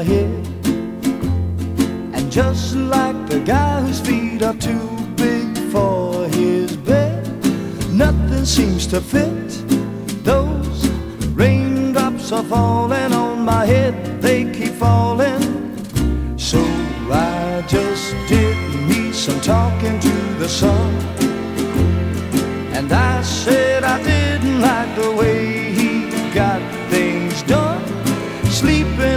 my head. And just like the guy whose feet are too big for his bed, nothing seems to fit. Those raindrops are falling on my head, they keep falling. So I just did me some talking to the sun, and I said I didn't like the way he got things done, sleeping